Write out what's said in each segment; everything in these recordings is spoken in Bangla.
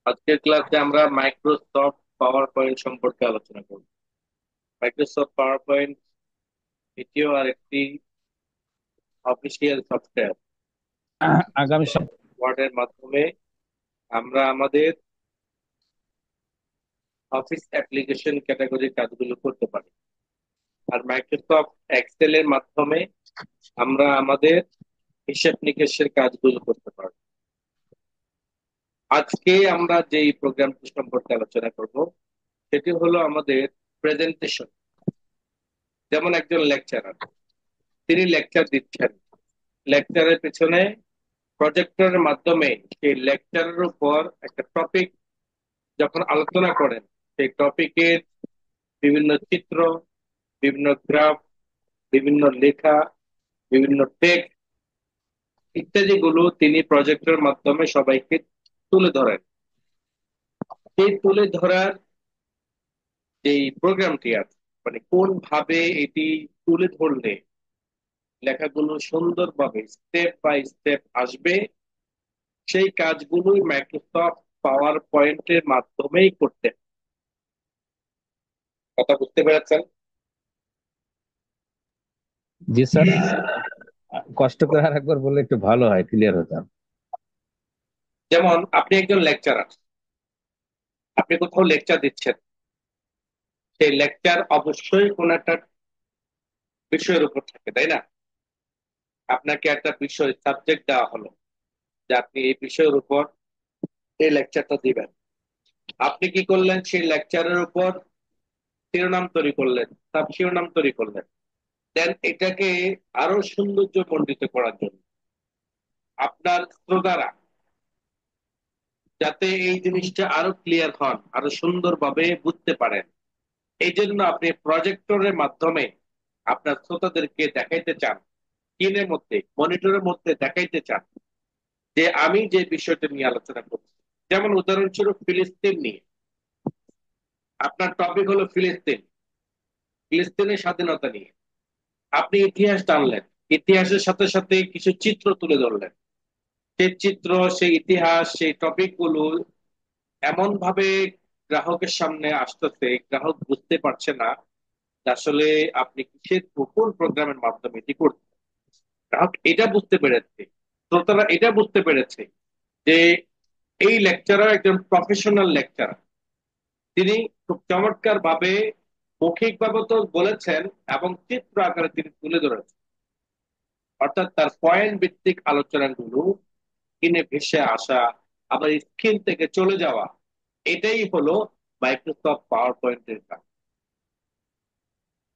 আজকের ক্লাসে আমরা মাইক্রোসফট পাওয়ার পয়েন্ট সম্পর্কে আলোচনা করব। মাইক্রোসফট পাওয়ার পয়েন্ট এটিও আরেকটি অফিসিয়াল সফটওয়্যার। আগামী ওয়ার্ডের মাধ্যমে আমরা আমাদের অফিস অ্যাপ্লিকেশন ক্যাটাগরির কাজগুলো করতে পারি। আর মাইক্রোসফট এক্সেল এর মাধ্যমে আমরা আমাদের হিসাব নিকেশের কাজগুলো করতে পারি। আজকে আমরা যে প্রোগ্রামটি সম্পর্কে আলোচনা করব সেটি হলো আমাদের প্রেজেন্টেশন। যেমন একজন লেকচারার, তিনি লেকচার দিচ্ছেন, লেকচারের পেছনে প্রজেক্টরের মাধ্যমে সেই লেকচারের উপর একটা টপিক যখন আলোচনা করেন, সেই টপিকের বিভিন্ন চিত্র, বিভিন্ন গ্রাফ, বিভিন্ন লেখা, বিভিন্ন টেক্সট ইত্যাদি গুলো তিনি প্রজেক্টরের মাধ্যমে সবাইকে তুলে ধরেন। সেই তুলে ধরার যে প্রোগ্রামটি আছে, মানে কোন ভাবে এটি তুলে ধরলে লেখাগুলো সুন্দরভাবে স্টেপ বাই স্টেপ আসবে, সেই কাজগুলোই মাইক্রোসফট পাওয়ার পয়েন্টের মাধ্যমেই করতে হয়। কথা বুঝতে পেরেছেন? জি স্যার, কষ্ট করে আর একবার বললে একটু ভালো হয়, ক্লিয়ার হতাম। যেমন আপনি একজন লেকচারার, আপনি কোথাও লেকচার দিচ্ছেন, সেই লেকচার অবশ্যই কোন একটা বিষয়ের উপর থাকে, তাই না? আপনাকে একটা বিষয় সাবজেক্ট দেওয়া হলো যে আপনি এই বিষয়ের উপর এই লেকচারটা দিবেন। আপনি কি করলেন? সেই লেকচারের উপর শিরোনাম তৈরি করলেন, সাব শিরোনাম তৈরি করলেন। দেন এটাকে আরো সৌন্দর্য মণ্ডিত করার জন্য আপনার শ্রোতারা যাতে এই জিনিসটা আরো ক্লিয়ার হন, আরো সুন্দরভাবে বুঝতে পারেন, এই জন্য আপনি প্রজেক্টরের মাধ্যমে আপনার শ্রোতাদেরকে দেখাইতে চান, স্ক্রিনের মধ্যে মনিটরের মধ্যে দেখাইতে চান যে আমি যে বিষয়টা নিয়ে আলোচনা করছি। যেমন উদাহরণস্বরূপ ফিলিস্তিন নিয়ে, আপনার টপিক হলো ফিলিস্তিন, ফিলিস্তিনের স্বাধীনতা নিয়ে আপনি ইতিহাস টানলেন, ইতিহাসের সাথে সাথে কিছু চিত্র তুলে ধরলেন। সেই চিত্র, সেই ইতিহাস, সেই টপিক গুলো এমন ভাবে গ্রাহকের সামনে আসতেছে, গ্রাহক বুঝতে পারছে না যে আসলে আপনি কিসের কোন প্রোগ্রামের মাধ্যমে এটি করছেন। গ্রাহক এটা বুঝতে পেরেছে, শ্রোতারা এটা বুঝতে পেরেছে যে এই লেকচারার একজন প্রফেশনাল লেকচারার। তিনি খুব চমৎকার ভাবে মৌখিক ভাবে তো বলেছেন এবং চিত্র আকারে তিনি তুলে ধরেছেন। অর্থাৎ তার পয়েন্ট ভিত্তিক আলোচনাগুলো স্ক্রিনে ভেসে আসা, আবার স্ক্রিন থেকে চলে যাওয়া, এটাই হলো মাইক্রোসফট পাওয়ার পয়েন্টের কাজ।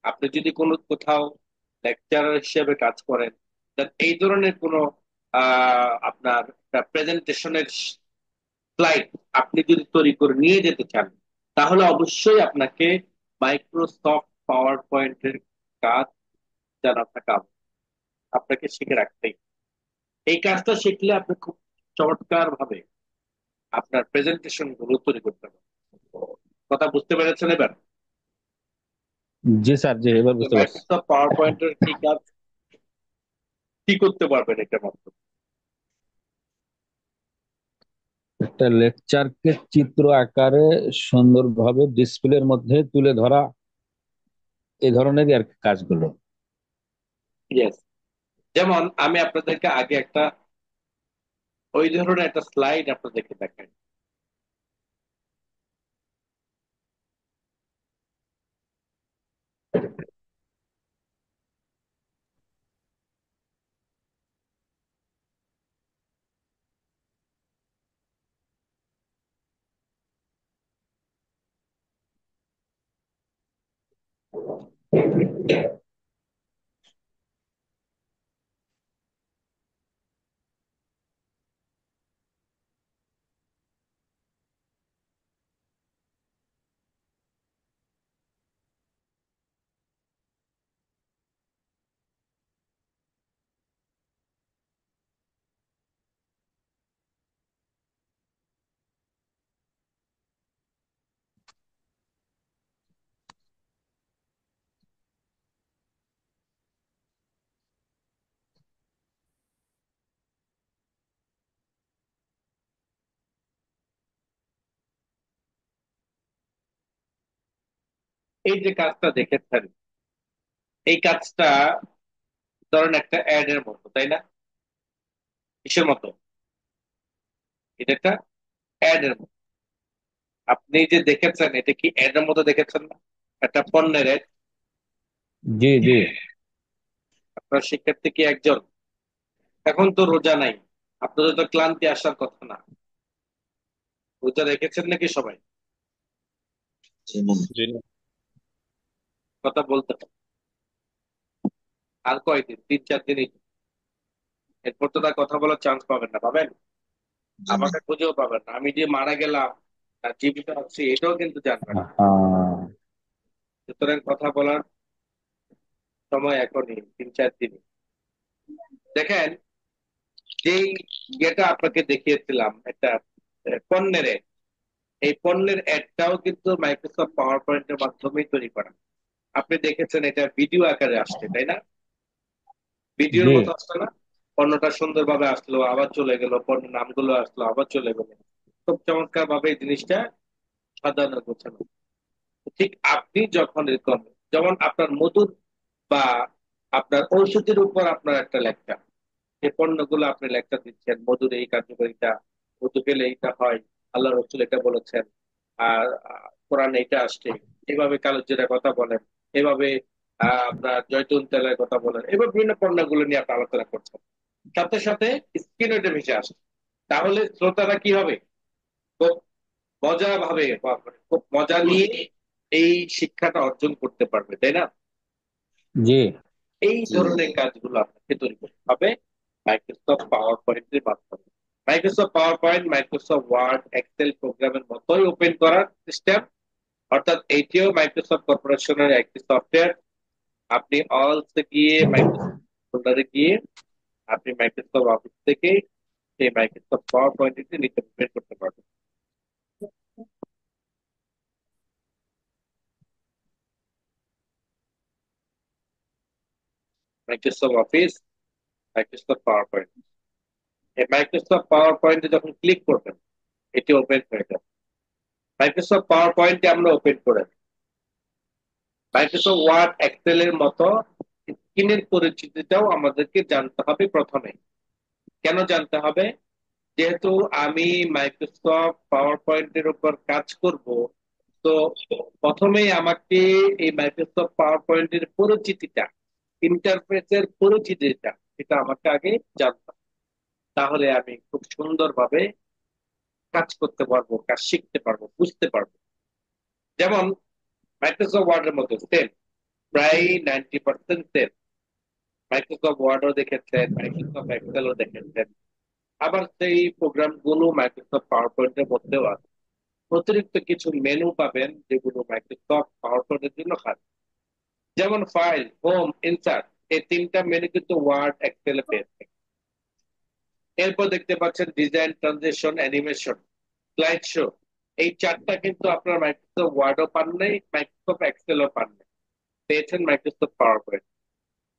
আপনি যদি কোনো কোথাও লেকচারার হিসেবে কাজ করেন, then এই ধরনের কোনো আপনার প্রেজেন্টেশনের স্লাইড আপনি যদি তৈরি করে নিয়ে যেতে চান, তাহলে অবশ্যই আপনাকে মাইক্রোসফট পাওয়ার পয়েন্টের কাজ জানা থাকা আবশ্যক। আপনাকে শিখে রাখতেই, এই কাজটা শিখলে আপনি খুব চমৎকার ভাবে আপনার প্রেজেন্টেশন গুলো তৈরি করতে পারবেন। কথা বুঝতে পেরেছেন এবার? জি স্যার, জি এবার বুঝতে পারছি। মাইক্রোসফট পাওয়ার পয়েন্টের কি কাজ, কি করতে পারবেন এটার মাধ্যমে? একটা লেকচারকে চিত্র আকারে সুন্দরভাবে ডিসপ্লের মধ্যে তুলে ধরা, এই ধরনেরই আর কি কাজগুলো। ইয়েস। যেমন আমি আপনাদেরকে আগে একটা ওই ধরনের একটা স্লাইড আপনাদেরকে দেখাই। এই যে কাজটা দেখেছেন, এই কাজটা ধরেন একটা অ্যাড এর মতো, তাই না? কিসের মতো? এটা একটা অ্যাড এর মতো। আপনি যে দেখেছেন, এটা কি অ্যাড এর মতো দেখেছেন না? একটা পণ্যের অ্যাড। জি জি। আপনার শিক্ষার্থী কি একজন? এখন তো রোজা নাই, আপনাদের তো ক্লান্তি আসার কথা না। রোজা রেখেছেন নাকি সবাই? জি না। কথা বলতে হবে। আর কয়দিন? 3-4 দিনই। এরপর তো তার কথা বলার চান্স পাবেন না, পাবেন? আমাকে খুঁজেও পাবেন না। আমি যে মারা গেলাম আর জীবিত আছি এটাও কিন্তু জানবেন না। হ্যাঁ। সুতরাং কথা বলার সময় এখনই, 3-4 দিন। দেখেন, যেই ইয়েটা আপনাকে দেখিয়েছিলাম, একটা পণ্যের ad, এই পণ্যের অ্যাডটাও কিন্তু মাইক্রোসফট পাওয়ার পয়েন্টের মাধ্যমেই তৈরি করা। আপনি দেখেছেন এটা ভিডিও আকারে আসছে, তাই না? ভিডিওর জি মতো আসছে না? পণ্যটা সুন্দরভাবে আসলো, আবার চলে গেল, পণ্যের নামগুলো আসলো, আবার চলে গেল। খুব চমৎকার ভাবে এই জিনিসটা সাজানো গোছানো। ঠিক আপনি যখন এরকম, যেমন আপনার মধুর বা আপনার ঔষধের উপর আপনার একটা লেখা, যে পণ্যগুলো আপনি লেখা দিচ্ছেন, মধুর এই কার্যকারিতা, মধু পেলে এইটা হয়, আল্লাহ রসুল এটা বলেছেন, আর কোরআন এইটা আসছে, এভাবে কালো জিরার কথা বলেন, এভাবে আপনার জয়তুন তেলের কথা বলেন, এভাবে বিভিন্ন পণ্যগুলো নিয়ে আপনি আলোচনা করছেন, সাথে সাথে স্ক্রিনে এটা ভেসে আসে। তাহলে শ্রোতারা কি হবে? খুব মজা ভাবে বা খুব মজা নিয়ে এই শিক্ষাটা অর্জন করতে পারবে, তাই না? জি। এই ধরনের কাজগুলো আপনাকে তৈরি করতে হবে মাইক্রোসফট পাওয়ার পয়েন্টের মাধ্যমে। Microsoft PowerPoint Microsoft Word Excel প্রোগ্রামের মতোই ওপেন করার সিস্টেম, অর্থাৎ এইটিও মাইক্রোসফট কর্পোরেশনের একটি সফটওয়্যার। আপনি অলসে গিয়ে মাইক্রোসফট ফোল্ডারে গিয়ে আপনি মাইক্রোসফট অফিস থেকে সেই মাইক্রোসফট পাওয়ার পয়েন্টটি নিতে ওপেন করতে পারবেন। Microsoft office, Microsoft power point, এই মাইক্রোসফট পাওয়ার পয়েন্টে যখন ক্লিক করবেন এটি ওপেন হয়ে যাবে। মাইক্রোসফট পাওয়ার পয়েন্টে আমরা ওপেন করে মাইক্রোসফট ওয়ার্ড এক্সেল এর মতো স্ক্রিনের পরিচিতিটাও আমাদেরকে জানতে হবে প্রথমে। কেন জানতে হবে? যেহেতু আমি মাইক্রোসফট পাওয়ার পয়েন্টের উপর কাজ করব, তো প্রথমেই আমাকে এই মাইক্রোসফট পাওয়ার পয়েন্টের পরিচিতিটা, ইন্টারফেসের পরিচিতিটা, এটা আমাকে আগে জানতে হবে। তাহলে আমি খুব সুন্দরভাবে কাজ করতে পারবো, কাজ শিখতে পারবো, বুঝতে পারবো। যেমন মাইক্রোসফট ওয়ার্ডের মধ্যে সেম, প্রায় 90% সেম। মাইক্রোসফট ওয়ার্ডও দেখেছেন, মাইক্রোসফট এক্সেলও দেখেছেন, আবার সেই প্রোগ্রাম গুলো মাইক্রোসফট পাওয়ার পয়েন্টের মধ্যেও আছে। অতিরিক্ত কিছু মেনু পাবেন যেগুলো মাইক্রোসফট পাওয়ার পয়েন্টের জন্য খাস। যেমন ফাইল, হোম, ইনসার্ট, এই তিনটা মেনু কিন্তু ওয়ার্ড এক্সেলে পেয়েছে। এরপর দেখতে পাচ্ছেন design, transition, animation, slide show, এই চারটা কিন্তু আপনার মাইক্রোসফট ওয়ার্ডও পান নাই, মাইক্রোসফট এক্সেলও পান নাই, পেয়েছেন Microsoft PowerPoint.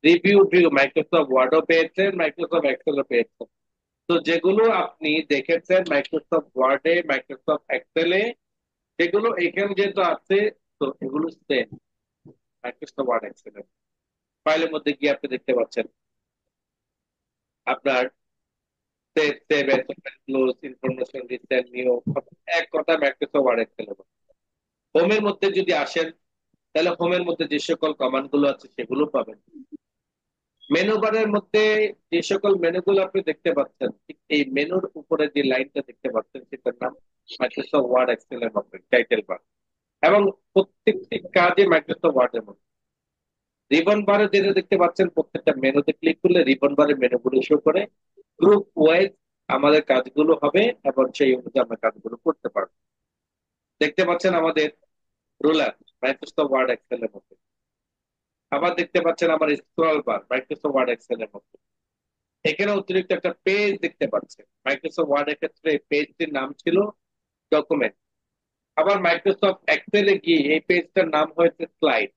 Review view Microsoft ওয়ার্ডও পেয়েছেন, মাইক্রোসফট এক্সেলও পেয়েছেন। তো যেগুলো আপনি দেখেছেন মাইক্রোসফট ওয়ার্ডে, মাইক্রোসফট এক্সেলে, সেগুলো এখানে যেহেতু আছে, তো এগুলো সেম মাইক্রোসফট ওয়ার্ড এক্সেলে। ফাইলের মধ্যে গিয়ে আপনি দেখতে পাচ্ছেন আপনার save, save S, open, close, information, recent, new, এক কথা মাইক্রোসফট ওয়ার্ড এক্সেলে। হোমের মধ্যে যদি আসেন, তাহলে হোমের মধ্যে যে সকল কমান্ড গুলো আছে সেগুলো পাবেন। মেনু বারের মধ্যে যে সকল মেনুগুলো আপনি দেখতে পাচ্ছেন, ঠিক এই মেনুর উপরে যে লাইনটা দেখতে পাচ্ছেন সেটার নাম মাইক্রোসফট ওয়ার্ড এক্সেল এর মধ্যে টাইটেল বার। এবং প্রত্যেকটি কাজে মাইক্রোসফট ওয়ার্ডের মধ্যে রিবন বারে যেটা দেখতে পাচ্ছেন, প্রত্যেকটা মেনুতে ক্লিক করলে রিবন বারের মেনুগুলো শো করে, গ্রুপ ওয়াইজ আমাদের কাজগুলো হবে এবং সেই অনুযায়ী আমরা কাজগুলো করতে পারবো। দেখতে পাচ্ছেন আমাদের রুলার মাইক্রোসফট ওয়ার্ড এক্সেল এর মধ্যে। আবার দেখতে পাচ্ছেন আমার scroll bar Microsoft Word Excel এর মধ্যে। এখানে অতিরিক্ত একটা পেজ দেখতে পাচ্ছেন, মাইক্রোসফট ওয়ার্ড এর ক্ষেত্রে এই পেজটির নাম ছিল ডকুমেন্ট। আবার মাইক্রোসফট এক্সেলে গিয়ে এই পেজটার নাম হয়েছে স্লাইড,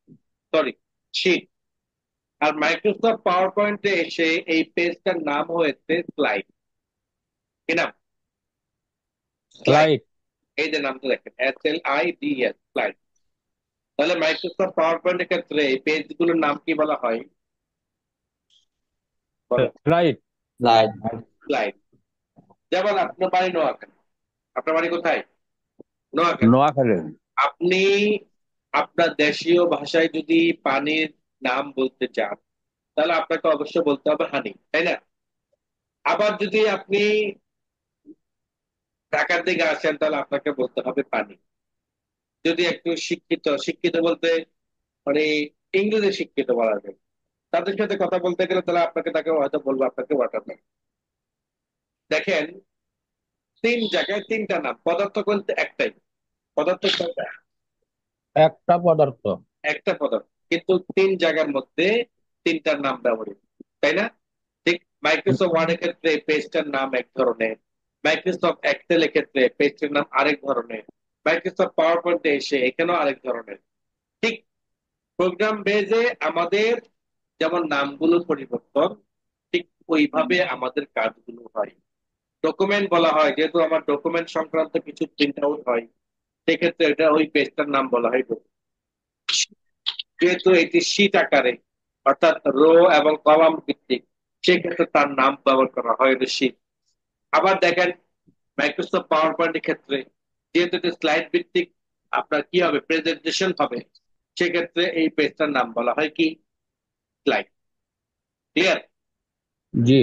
সরি, শিট। আর মাইক্রোসফট পাওয়ার পয়েন্টে এসে এই পেজটার নাম হয়েছে স্লাইড। কি নাম? স্লাইড। স্লাইড। এই যে নামটা দেখেন, SLIDS, স্লাইড। তাহলে মাইক্রোসফট পাওয়ার পয়েন্টের ক্ষেত্রে এই পেজ গুলোর নাম কি বলা হয়? বলেন। রাইট। স্লাইড। স্লাইড। যেমন আপনার বাড়ি নোয়াখালী। আপনার বাড়ি কোথায়? নোয়াখালী। নোয়াখালী। আপনি আপনার দেশীয় ভাষায় যদি পানির নাম বলতে চান, তাহলে আপনাকে অবশ্যই বলতে হবে হানি, তাই না? আবার যদি আপনি ঢাকার দিকে আসেন, তাহলে আপনাকে বলতে হবে পানি। যদি একটু শিক্ষিত, শিক্ষিত বলতে মানে ইংরেজি শিক্ষিত বলা যায়, তাদের সাথে কথা বলতে গেলে তাহলে আপনাকে তাকে হয়তো বলবো আপনাকে ওয়াটার। দেখেন, তিন জায়গায় তিনটা নাম, পদার্থ বলতে একটাই। পদার্থ কয়টা? একটা পদার্থ। একটা পদার্থ, কিন্তু তিন জায়গার মধ্যে তিনটার নাম ব্যবহৃত, তাই না? ঠিক মাইক্রোসফট ওয়ার্ডের ক্ষেত্রে পেজটার নাম এক ধরনের, মাইক্রোসফট এক্সেল এর ক্ষেত্রে পেজটার নাম আরেক ধরনের, মাইক্রোসফট পাওয়ার পয়েন্টে এসে এখানেও আরেক ধরনের। ঠিক প্রোগ্রাম বেজে আমাদের যেমন নামগুলো পরিবর্তন, ঠিক ওইভাবে আমাদের কাজগুলো হয়। ডকুমেন্ট বলা হয়, যেহেতু আমার ডকুমেন্ট সংক্রান্ত কিছু প্রিন্ট আউট হয়, সেক্ষেত্রে এটা ওই পেজটার নাম বলা হয় document। যেহেতু এটি শীট আকারে, অর্থাৎ রো এবং কলাম ভিত্তিক, সেক্ষেত্রে তার নাম ব্যবহার করা হয় শীট। আবার দেখেন মাইক্রোসফট পাওয়ার পয়েন্টের ক্ষেত্রে, যেহেতু এটি স্লাইড ভিত্তিক, আপনার কি হবে, প্রেজেন্টেশন হবে, সেক্ষেত্রে এই পেজটার নাম বলা হয় কি, স্লাইড। ক্লিয়ার? জি।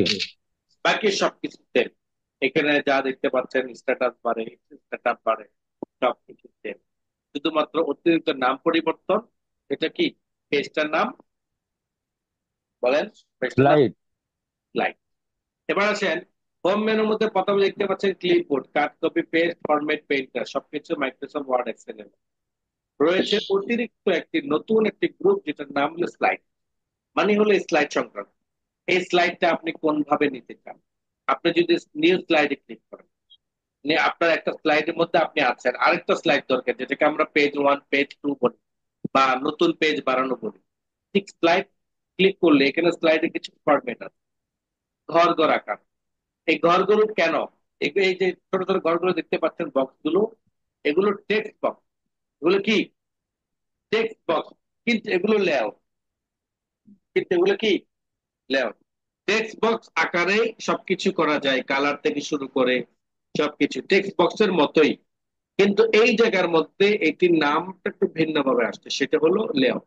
বাকি সবকিছুতে এখানে যা দেখতে পাচ্ছেন, স্ট্যাটাস বাড়ে, স্ট্যাটাস বাড়ে, সবকিছুতে শুধুমাত্র অতিরিক্ত নাম পরিবর্তন। এটা কি, পেজটার নাম, বলেন, পেজটার নাম স্লাইড। স্লাইড। এবার আসেন, হোম মেনুর মধ্যে প্রথমে দেখতে পাচ্ছেন ক্লিপবোর্ড, কাট, কপি, পেস্ট, ফরম্যাট, পেইন্টার, সবকিছু মাইক্রোসফট ওয়ার্ড এক্সেল এ রয়েছে। অতিরিক্ত একটি নতুন একটি গ্রুপ, যেটার নাম হলো স্লাইড। মানে হলো স্লাইড সংক্রান্ত। এই স্লাইডটা আপনি কোন ভাবে নিতে চান? আপনি যদি নিউ স্লাইডে ক্লিক করেন, আপনার একটা স্লাইডের মধ্যে আপনি আছেন, আরেকটা স্লাইড দরকার, যেটাকে আমরা পেজ ওয়ান, পেজ টু বলি, বা নতুন পেজ বাড়ানো বলি। ঠিক স্লাইড ক্লিক করলে এখানে স্লাইডে কিছু ফরম্যাট আছে, ঘর ঘর আকার। এই ঘরগুলো কেন? এই যে ছোট ছোট ঘরগুলো দেখতে পাচ্ছেন, বক্স গুলো, এগুলো টেক্সট বক্স। এগুলো কি, টেক্সট বক্স। কিন্তু এগুলো লেআউট, কিন্তু এগুলো কি, লেআউট। টেক্সট বক্স আকারে সবকিছু করা যায়, কালার থেকে শুরু করে সবকিছু টেক্সট বক্সের মতোই। কিন্তু এই জায়গার মধ্যে এটির নামটা একটু ভিন্ন ভাবে আসছে, সেটা হলো লেআউট।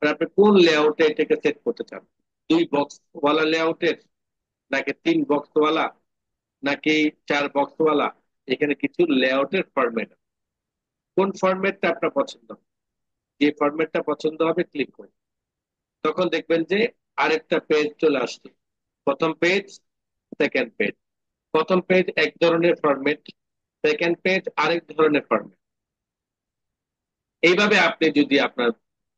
আপনি কোন লেআউটে এটাকে সেট করতে চান? দুই বক্স ওয়ালা লেআউটের, নাকি তিন বক্স ওয়ালা, নাকি চার বক্স ওয়ালা? এখানে কিছু লেআউটের ফরম্যাট, কোন ফরম্যাটটা আপনার পছন্দ? যে ফরম্যাটটা পছন্দ হবে ক্লিক করুন, তখন দেখবেন যে আরেকটা পেজ চলে আসছে। প্রথম পেজ, সেকেন্ড পেজ। প্রথম পেজ এক ধরনের ফরম্যাট, সেকেন্ড পেজ আরেক ধরনের ফরম্যাট। এইভাবে আপনি যদি আপনার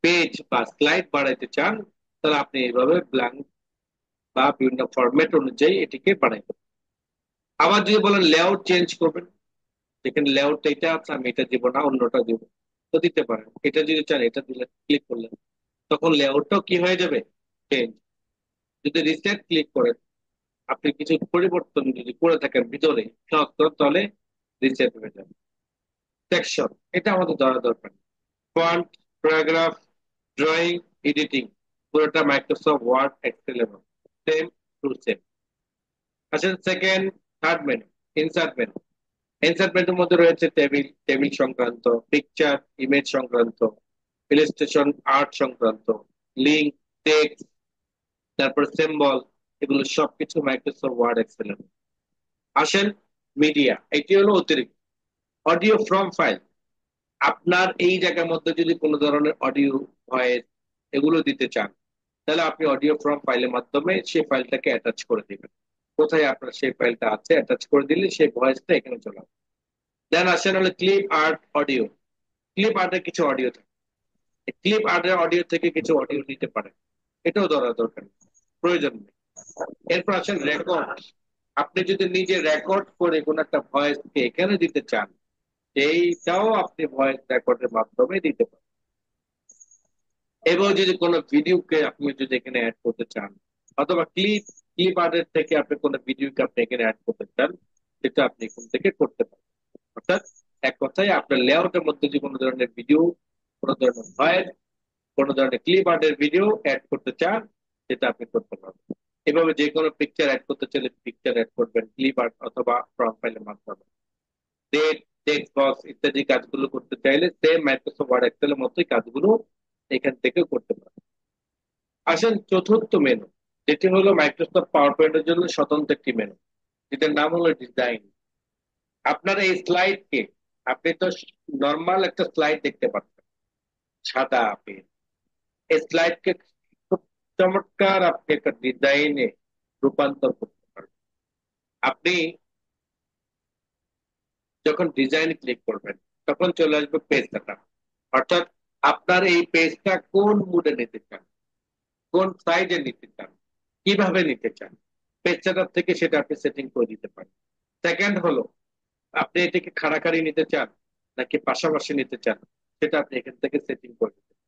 পেজ বা স্লাইড বাড়াইতে চান, তাহলে আপনি এইভাবে ব্ল্যাঙ্ক বা বিভিন্ন ফরম্যাট অনুযায়ী এটিকে বাড়াইবেন। আবার যদি বলেন লেআউট চেঞ্জ করবেন, যেখানে লেআউট এটা আছে, আমি এটা দিব না, অন্যটা দিব, তো দিতে পারেন। এটা যদি চান এটা দিলে, ক্লিক করলেন, তখন লেআউটটাও কি হয়ে যাবে, চেঞ্জ। যদি রিসেট ক্লিক করেন, আপনি কিছু পরিবর্তন যদি করে থাকেন ভিতরে, তাহলে রিসেট হয়ে যাবে। সেকশন, এটা আমাদের ধরা দরকার। ফন্ট, প্যারাগ্রাফ, ড্রয়িং, এডিটিং, পুরোটা Microsoft Word Excel same to same. আসেন second, third menu, insert menu. Insert মেনুর মধ্যে রয়েছে টেবিল, টেবিল সংক্রান্ত, পিকচার, ইমেজ সংক্রান্ত, ইলাস্ট্রেশন, আর্ট সংক্রান্ত, লিঙ্ক, টেক্সট, তারপর সিম্বল, এগুলো সবকিছু মাইক্রোসফট ওয়ার্ড এক্সেল। আসেন মিডিয়া, এটি হলো অতিরিক্ত। অডিও ফ্রম ফাইল, আপনার এই জায়গার মধ্যে যদি কোনো ধরনের অডিও, ভয়েস, এগুলো দিতে চান, তাহলে আপনি অডিও ফ্রম ফাইলের মাধ্যমে সেই ফাইলটাকে অ্যাটাচ করে দিবেন। কোথায় আপনার সেই ফাইলটা আছে, অ্যাটাচ করে দিলে সেই ভয়েসটা এখানে চলে আসবে। দেন আসেন হলো ক্লিপ আর্ট অডিও। ক্লিপ আর্টের কিছু অডিও থাকে, ক্লিপ আর্টের অডিও থেকে কিছু অডিও নিতে পারেন, এটাও ধরা দরকার নেই, প্রয়োজন নেই। এরপর আসেন রেকর্ড। আপনি যদি নিজে রেকর্ড করে কোন একটা ভয়েসকে এখানে দিতে চান, এইটাও আপনি ভয়েস রেকর্ডের মাধ্যমে দিতে পারেন। এবং যদি কোনো ভিডিওকে আপনি যদি এখানে অ্যাড করতে চান, অথবা ক্লিপ, ক্লিপ আর্টের থেকে আপনি কোনো ভিডিওকে আপনি এখানে অ্যাড করতে চান, সেটা আপনি এখান থেকে করতে পারেন। অর্থাৎ এক কথায় আপনার লেআউটের মধ্যে যে কোনো ধরনের ভিডিও কোনো ধরনের ভয়েস, কোনো ধরনের ক্লিপ আর্টের ভিডিও অ্যাড করতে চান, সেটা আপনি করতে পারবেন। এভাবে যে কোনো পিকচার অ্যাড করতে চাইলে পিকচার অ্যাড করবেন ক্লিপ আর্ট অথবা প্রোফাইলের মাধ্যমে। ডেট, টেক্সট বক্স ইত্যাদি কাজগুলো করতে চাইলে সেম মাইক্রোসফট ওয়ার্ড এক্সেলের মতোই কাজগুলো এখান থেকে করতে পারবেন। আসেন চতুর্থ মেনু, যেটি হলো মাইক্রোসফট পাওয়ার পয়েন্টের জন্য স্বতন্ত্র একটি মেনু, যেটার নাম হলো ডিজাইন। আপনার এই স্লাইডকে, আপনি তো নর্মাল একটা স্লাইড দেখতে পাচ্ছেন, সাদা পেজ। এই স্লাইডকে খুব চমৎকার আপনি একটা ডিজাইনে রূপান্তর করতে পারবেন। আপনি যখন ডিজাইন ক্লিক করবেন, তখন চলে আসবে পেজ ডাটা, অর্থাৎ আপনার এই পেজটা কোন মুডে নিতে চান, কোন সাইজে নিতে চান, কিভাবে নিতে চান, পেজ সেটআপ থেকে সেটা আপনি সেটিং করে দিতে পারেন। সেকেন্ড হলো, আপনি এটাকে খাড়াখাড়ি নিতে চান নাকি পাশাপাশি নিতে চান, সেটা আপনি এখান থেকে সেটিং করে দিতে পারেন।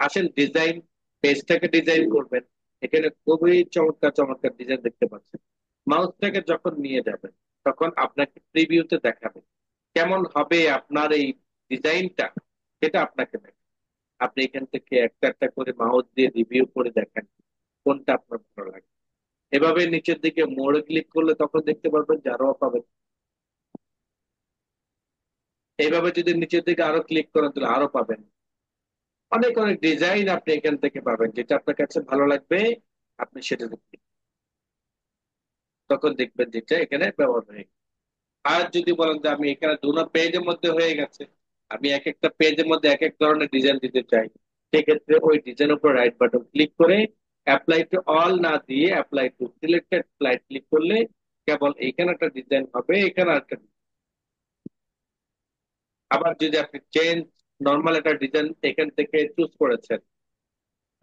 আসেন ডিজাইন, পেজটাকে ডিজাইন করবেন। এখানে খুবই চমৎকার চমৎকার ডিজাইন দেখতে পাচ্ছেন। মাউসটাকে যখন নিয়ে যাবেন, তখন আপনাকে প্রিভিউতে দেখাবে কেমন হবে আপনার এই ডিজাইনটা, সেটা আপনাকে দেখে। আপনি এখান থেকে একটা একটা করে মাউস দিয়ে রিভিউ করে দেখেন কোনটা আপনার ভালো লাগে। এভাবে নিচের দিকে মোড়ে ক্লিক করলে তখন দেখতে পারবেন যে আরো পাবেন। এইভাবে যদি নিচের দিকে আরো ক্লিক করেন তাহলে আরো পাবেন। অনেক অনেক ডিজাইন আপনি এখান থেকে পাবেন, যেটা আপনার কাছে ভালো লাগবে আপনি সেটা দেখবেন, তখন দেখবেন যেটা এখানে ব্যবহার হয়ে গেছে। আর যদি বলেন যে আমি এখানে দুটো পেজের মধ্যে হয়ে গেছে, আমি এক একটা পেজের মধ্যে এক এক ধরনের ডিজাইন দিতে চাই, সেক্ষেত্রে ওই ডিজাইন উপর রাইট বাটন ক্লিক করে অ্যাপ্লাই টু অল না দিয়ে apply to selected slide click করলে কেবল এখানে একটা ডিজাইন হবে, এখানে একটা। আবার যদি আপনি চেঞ্জ, নর্মাল একটা ডিজাইন এখান থেকে চুজ করেছেন,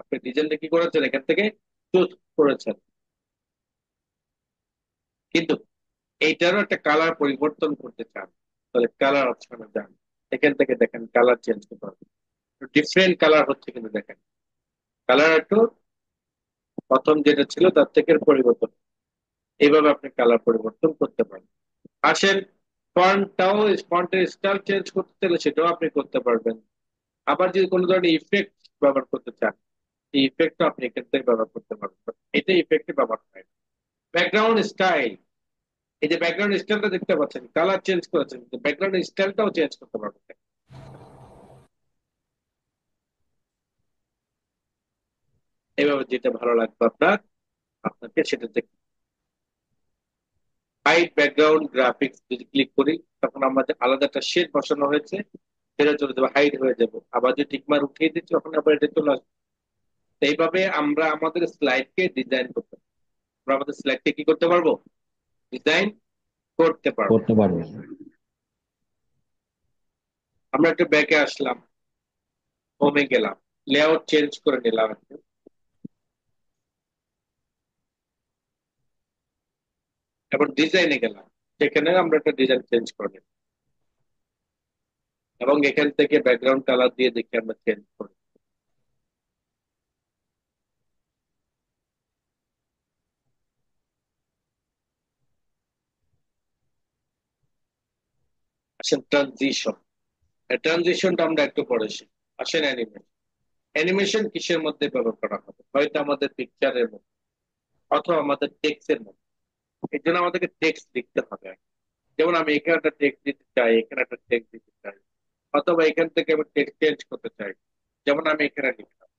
আপনি ডিজাইনটা কি করেছেন এখান থেকে চুজ করেছেন, কিন্তু এইটারও একটা কালার পরিবর্তন করতে চান, তাহলে কালার অপশনে যান। এখান থেকে দেখেন কালার চেঞ্জ করতে পারবেন, ডিফারেন্ট কালার হচ্ছে কিন্তু দেখেন, কালার একটু প্রথম যেটা ছিল তার থেকে পরিবর্তন। এইভাবে আপনি কালার পরিবর্তন করতে পারেন। আসেন ফন্টটাও, ফন্টের স্টাইল চেঞ্জ করতে চাইলে সেটাও আপনি করতে পারবেন। আবার যদি কোনো ধরনের ইফেক্ট ব্যবহার করতে চান, এই ইফেক্টও আপনি এখান থেকে ব্যবহার করতে পারবেন। এটা ইফেক্টে ব্যবহার হয়। ব্যাকগ্রাউন্ড স্টাইল, এই যে ব্যাকগ্রাউন্ড স্টাইলটা দেখতে পাচ্ছেন, কালার চেঞ্জ করেছেন, ব্যাকগ্রাউন্ড স্টাইলটাও চেঞ্জ করতে পারবেন। এইভাবে যেটা ভালো লাগবে আপনার, আপনাকে সেটা দেখতে। হাইড ব্যাকগ্রাউন্ড গ্রাফিক্স যদি ক্লিক করি, তখন আমাদের আলাদা একটা শেড বসানো হয়েছে, সেটা চলে যাবে, হাইড হয়ে যাবে। আবার যদি টিকমার উঠিয়ে দিচ্ছি, তখন আবার এটা চলে আসবে। তো এইভাবে আমরা আমাদের স্লাইডকে ডিজাইন করতে পারবো। আমরা আমাদের স্লাইডকে কি করতে পারবো, ডিজাইন করতে পারবো। করতে পারবে। আমরা একটা ব্যাকে আসলাম, হোমে গেলাম, লেআউট চেঞ্জ করে নিলাম একটু, এবার ডিজাইনে গেলাম, সেখানে আমরা একটা ডিজাইন চেঞ্জ করে নিলাম, এবং এখান থেকে ব্যাকগ্রাউন্ড কালার দিয়ে দেখি আমরা চেঞ্জ করি। আসেন ট্রানজিশন, ট্রানজিশনটা আমরা একটু পরে শিখি। আসেন অ্যানিমেশন, অ্যানিমেশন কিসের মধ্যে ব্যবহার করা হবে, হয়তো আমাদের পিকচারের মধ্যে অথবা আমাদের টেক্সটের মধ্যে। এই জন্য আমাদেরকে টেক্সট লিখতে হবে। যেমন আমি এখানে একটা টেক্সট দিতে চাই, এখানে একটা টেক্সট দিতে চাই, অথবা এখান থেকে আমি টেক্সট চেঞ্জ করতে চাই, যেমন আমি এখানে লিখলাম।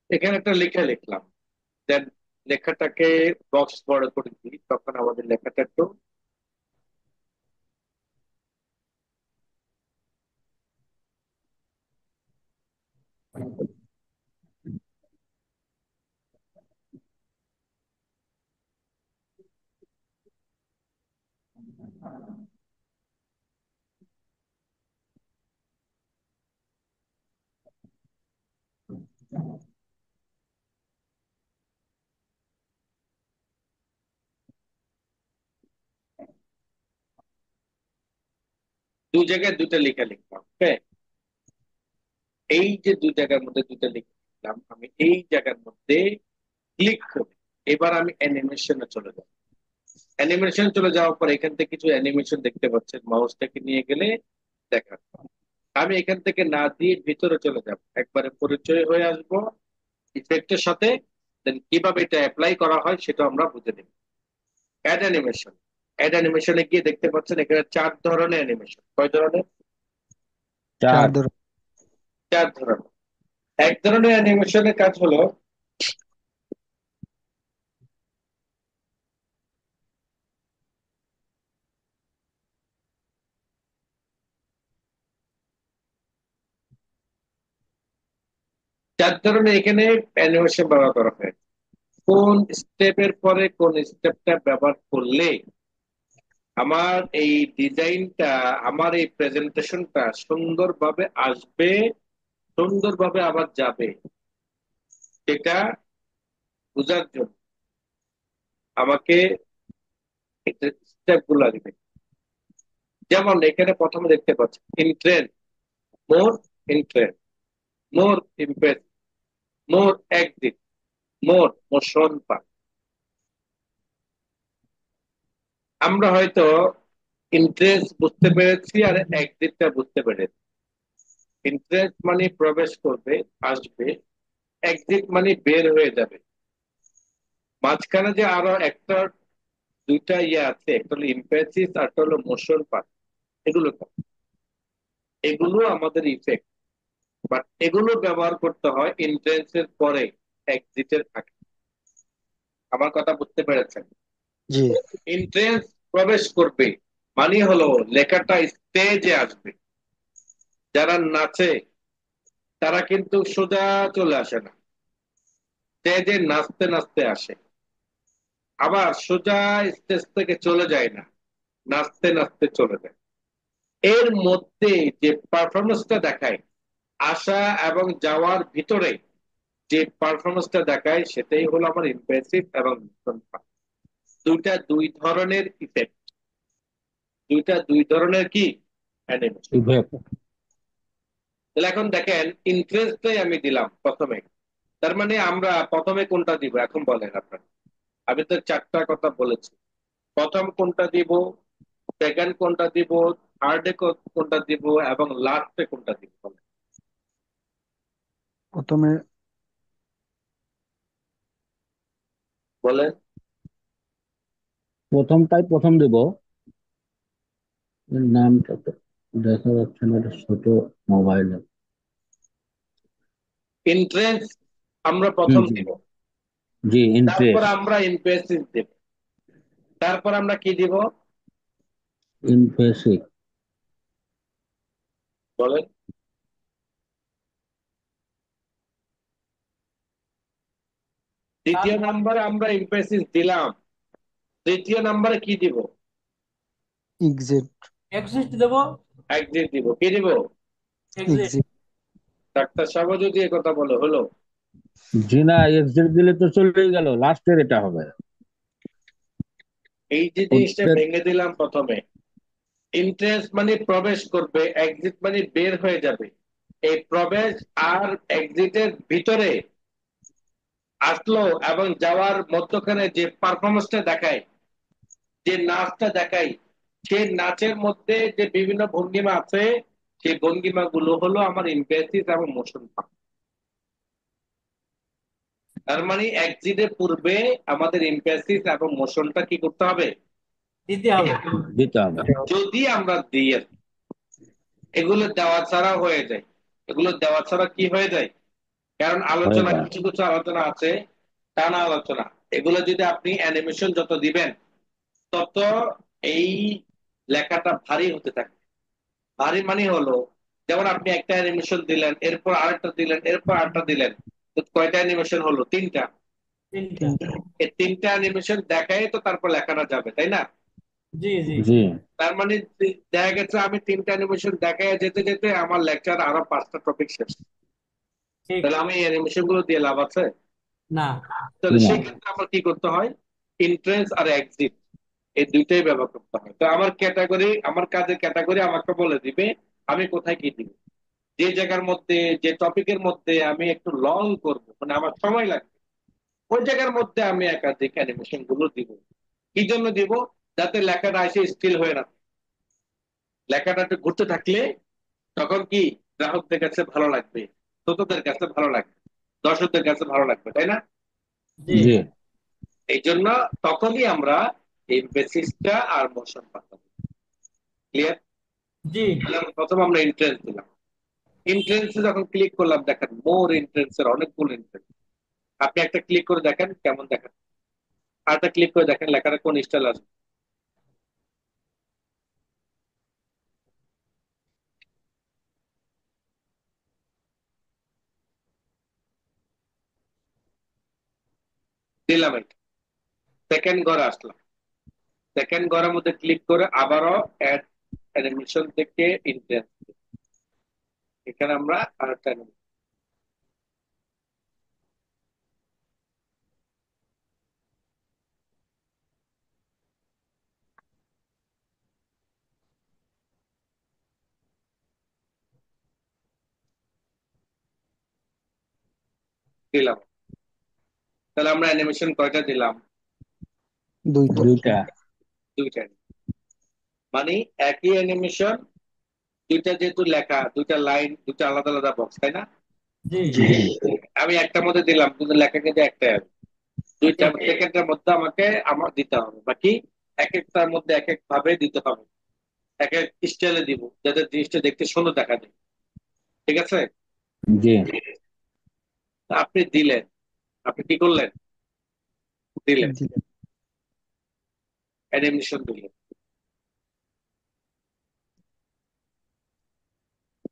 এখানে একটা লেখা লিখলাম, দেন লেখাটাকে বক্স বড় করে দিই, তখন আমাদের লেখাটা একটু, দু জায়গায় দুটা লেখা লিখলাম, হ্যাঁ। এই যে দুই জায়গার মধ্যে দুটা লেখা, দিলাম, আমি এই জায়গার মধ্যে ক্লিক করে এবার আমি অ্যানিমেশনে চলে যাব। অ্যানিমেশন চলে যাওয়ার পর এখান থেকে কিছু অ্যানিমেশন দেখতে পাচ্ছেন, মাউসটাকে নিয়ে গেলে দেখা। আমি এখান থেকে না দিয়ে ভিতরে চলে যাব, একবারে পরিচয় হয়ে আসবো ইফেক্টের সাথে। দেন কিভাবে এটা অ্যাপ্লাই করা হয় সেটা আমরা বুঝে নেব। Add animation. অ্যাড অ্যানিমেশনে গিয়ে দেখতে পাচ্ছেন এখানে 4 ধরনের অ্যানিমেশন। কয় ধরনের? চার। 4 ধরনের। 4 ধরনের। এক ধরনের অ্যানিমেশনের কাজ হলো এখানে অ্যানিমেশন ব্যবহার করা হয় কোন স্টেপের পরে কোন স্টেপটা ব্যবহার করলে আমার এই ডিজাইনটা, আমার এই প্রেজেন্টেশনটা সুন্দরভাবে আসবে, সুন্দরভাবে আবার যাবে, সেটা বোঝার জন্য আমাকে স্টেপ গুলো লাগবে। যেমন এখানে প্রথমে দেখতে পাচ্ছি ইন্ট্রেন্স, মোর ইন্ট্রেন্স, মোর ইমপ্রেস, মোর এক্সিট, মোর মোশন পার্ট। আমরা হয়তো ইন্ট্রেন্স বুঝতে পেরেছি আর এক্সিটটা বুঝতে পেরেছি। ইন্ট্রেন্স মানে প্রবেশ করবে, আসবে। এক্সিট মানে বের হয়ে যাবে। মাঝখানে যে আরো একটা দুইটা ইয়ে আছে, একটা হলো ইমপ্যাসিস আর একটা হলো মোশন পার্ট। এগুলো এগুলো আমাদের ইফেক্ট, বাট এগুলো ব্যবহার করতে হয় এন্ট্রেন্সের পরে, এক্সিটের আগে। আমার কথা বুঝতে পেরেছেন? জি। এন্ট্রেন্স প্রবেশ করবে মানে হলো লেখাটা স্টেজে আসবে। যারা নাচে তারা কিন্তু সোজা চলে আসে না, স্টেজে নাচতে নাচতে আসে। আবার সোজা স্টেজ থেকে চলে যায় না, নাচতে নাচতে চলে যায়। এর মধ্যে যে পারফরমেন্সটা দেখায়, আসা এবং যাওয়ার ভিতরে যে পারফরমেন্সটা দেখায়, সেটাই হলো আমার ইমপ্রেসিভ এবং দুইটা দুই ধরনের ইফেক্ট, দুইটা দুই ধরনের কি অ্যানিমেশন। ইফেক্ট। তাহলে এখন দেখেন ইন্টারেস্টটাই আমি দিলাম প্রথমে, তার মানে আমরা প্রথমে কোনটা দিব এখন বলেন আপনার। আমি তো 4টা কথা বলেছি, প্রথম কোনটা দিব, সেকেন্ড কোনটা দিব, থার্ডে কোনটা দিব এবং লাস্টে কোনটা দিব বলেন। প্রথমে বলেন। প্রথমটাই প্রথম দেব। এর নামটা তো দেখা যাচ্ছে না, এটা ছোট মোবাইলে। ইন্টারেস্ট আমরা জি প্রথম জি। দিব, জি, তারপর ইন্টারেস্ট। আমরা ইমপ্রেসিভ দিব, তারপর আমরা কি দিব ইমপ্রেসিভ। বলেন। দ্বিতীয় নাম্বারে আমরা ইমপ্রেসিভ দিলাম, তৃতীয় নাম্বারে কি দিব? এক্সিট। এক্সিস্ট দেবো। এক্সিট দিব। কি দিব? এক্সিট। এক্সিট। ডাক্তার সাহেব যদি এ কথা বলে হলো। জি না, এক্সিট দিলে তো চলেই গেল, লাস্টের এটা হবে। এই যে জিনিসটা ওদের ভেঙে দিলাম প্রথমে, ইন্টারেস্ট মানে প্রবেশ করবে, এক্সিট মানে বের হয়ে যাবে। এই প্রবেশ আর এক্সিটের ভিতরে আসলো এবং যাওয়ার মধ্যখানে যে পারফরমেন্সটা দেখায়, যে নাচটা দেখায়, সেই নাচের মধ্যে যে বিভিন্ন ভঙ্গিমা আছে, সেই ভঙ্গিমা গুলো হলো আমার ইমপ্রেসিভ এবং মোশন। তার মানে এক্সিটের পূর্বে আমাদের ইমপ্রেসিভ এবং মোশনটা কি করতে হবে? দিতে হবে। দিতে হবে। যদি আমরা দিই এগুলো দেওয়া ছাড়া হয়ে যায়, এগুলো দেওয়া ছাড়া কি হয়ে যায়? কারণ হয়ে আলোচনা, যায়। কিছু কিছু আলোচনা আছে টানা আলোচনা, এগুলো যদি আপনি অ্যানিমেশন যত দিবেন তত এই লেখাটা ভারী হতে থাকে। ভারী মানে হলো, যেমন আপনি একটা অ্যানিমেশন দিলেন, এরপর আরেকটা দিলেন, এরপর আরেকটা দিলেন, তো কয়টা অ্যানিমেশন হলো? 3টা। তিনটা। 3টা। এই 3টা অ্যানিমেশন দেখাই তো তারপর লেখাটা যাবে, তাই না? জি জি। জি। তার মানে দেখা গেছে আমি 3টা অ্যানিমেশন দেখায় যেতে যেতে আমার লেকচার আরো 5টা টপিক শেষ। ঠিক। তাহলে আমি অ্যানিমেশন গুলো দিয়ে লাভ আছে? না। তাহলে না। সেই ক্ষেত্রে আমার কি করতে হয়? ইন্ট্রেন্স আর এক্সিট, এই দুইটাই ব্যবহার করতে হয়। তো আমার ক্যাটাগরি, আমার কাজের ক্যাটাগরি আমাকে বলে দিবে আমি কোথায় কি দিব। যে জায়গার মধ্যে, যে টপিকের মধ্যে আমি একটু লং করব, মানে আমার সময় লাগবে, ওই জায়গার মধ্যে আমি একাধিক অ্যানিমেশন গুলো দিব। কি জন্য দিব? যাতে লেখাটা এসে স্টিল হয়ে না থাকে। লেখাটা একটু ঘুরতে থাকলে তখন কি গ্রাহকদের কাছে ভালো লাগবে, শ্রোতাদের কাছে ভালো লাগবে, দর্শকদের কাছে ভালো লাগবে, তাই না? জি জি এই জন্য তখনই আমরা এই বেসিসটা আর মোশন পাতাম। ক্লিয়ার? জি প্রথম আমরা এন্ট্রেন্স দিলাম। এন্ট্রেন্সে যখন ক্লিক করলাম, দেখেন মোর এন্ট্রেন্সের অনেকগুলো এন্ট্রেন্স। আপনি একটা ক্লিক করে দেখেন কেমন দেখেন, আর একটা ক্লিক করে দেখেন লেখাটা কোন স্টাইল আছে। দিলাম এটা, সেকেন্ড ঘরে আসলাম। সেকেন্ড ঘরের মধ্যে ক্লিক করে আবারও অ্যাড অ্যানিমেশন থেকে এন্ট্রেন্স, এখানে আমরা আরেকটা animation দিলাম। তাহলে আমরা অ্যানিমেশন কয়টা দিলাম? দুইটা। দুইটা। দুইটা। মানে একই অ্যানিমেশন, দুইটা যেহেতু লেখা, দুইটা লাইন, দুইটা আলাদা আলাদা বক্স, তাই না? জি জি আমি একটার মধ্যে দিলাম কিন্তু লেখা কিন্তু একটাই আছে। দুইটা ঠিক সেকেন্ডের মধ্যে আমাকে আমার দিতে হবে, বাকি এক একটার মধ্যে এক এক ভাবে দিতে হবে, এক এক স্টাইলে দিব, যাতে জিনিসটা দেখতে সুন্দর দেখা যায়। ঠিক আছে? জি আপনি দিলেন, আপনি কি করলেন? দিলেন, দিলাম। অ্যানিমেশন দিলেন।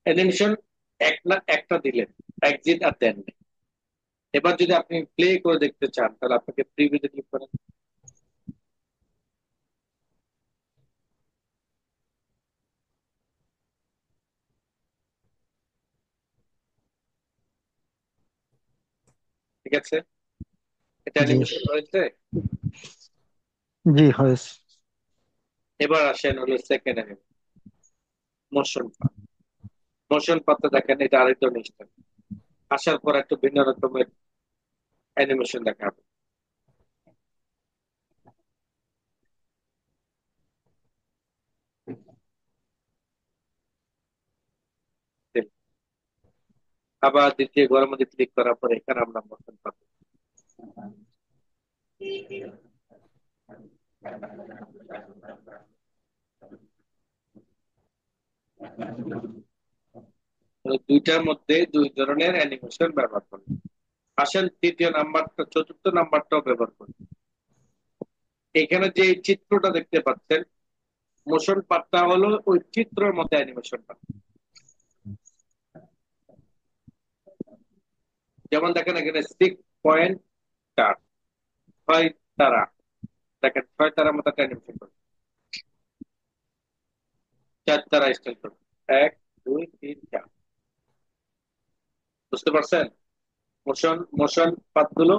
অ্যানিমেশন এক না একটা দিলেন, এক্সিট আর দেন নাই। এবার যদি আপনি প্লে করে দেখতে চান, তাহলে আপনাকে প্রিভিউতে ক্লিক করেন। ঠিক আছে? এটা জি অ্যানিমেশন হয়েছে। জি হয়েছে। এবার আসেন হলো second animation, motion path. Motion পাথে দেখেন এটা আরেক ধরনের স্টাইল। আসার পর একটু ভিন্ন রকমের অ্যানিমেশন দেখাবে। আবার দ্বিতীয় ঘরের মধ্যে ক্লিক করার পর এখানে আমরা মোশন পাবো। দুইটার মধ্যে দুই ধরনের অ্যানিমেশন ব্যবহার করি। আসেন তৃতীয় নাম্বারটা, চতুর্থ নাম্বারটাও ব্যবহার করি। এখানে যে চিত্রটা দেখতে পাচ্ছেন, মোশন পার্টটা হলো ওই চিত্রের মধ্যে অ্যানিমেশনটা। যেমন দেখেন এখানে 6.4, 6 তারা। দেখেন 6 তারার মতো একটা অ্যানিমেশন করে, 4 তারা স্টাইল করে, 1 2 3 4। বুঝতে পারছেন? মোশন মোশন পাতগুলো,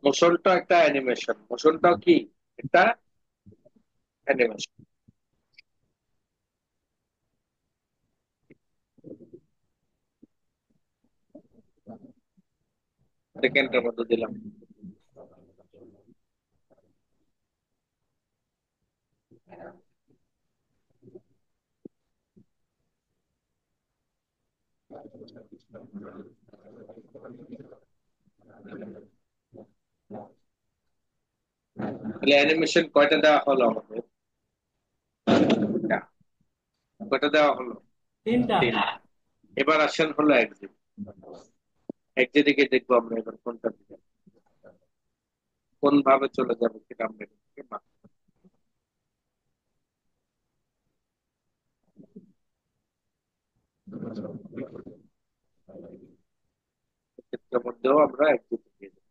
মোশনটা একটা অ্যানিমেশন, মোশনটাও কি একটা অ্যানিমেশন। সেকেন্ডের মধ্যে দিলাম। তাহলে অ্যানিমেশন কয়টা দেওয়া হলো আমাদের? তিনটা। কয়টা দেওয়া হলো? তিনটা তিনটা। এবার আসেন হলো এক্সিট। এক্সিট দিকে দেখবো আমরা এবার কোনটা দিকে, কোন ভাবে চলে যাবে সেটা আমরা এখান থেকে ক্ষেত্রের মধ্যেও আমরা এক্সিট দিয়ে দেবো।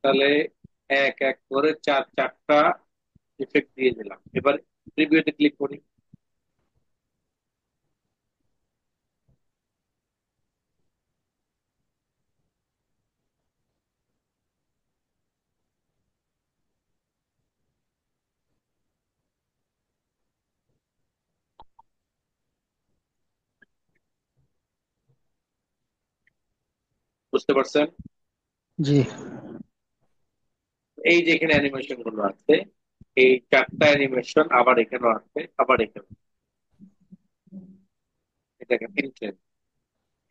তাহলে এক এক করে চারটা ইফেক্ট দিয়ে দিলাম। এবার প্রিভিউতে ক্লিক করি। বুঝতে পারছেন? জি। এই যে এখানে অ্যানিমেশন গুলো আছে, এই চারটা অ্যানিমেশন আবার এখানেও আছে, আবার এখানে এটাকে তিনটে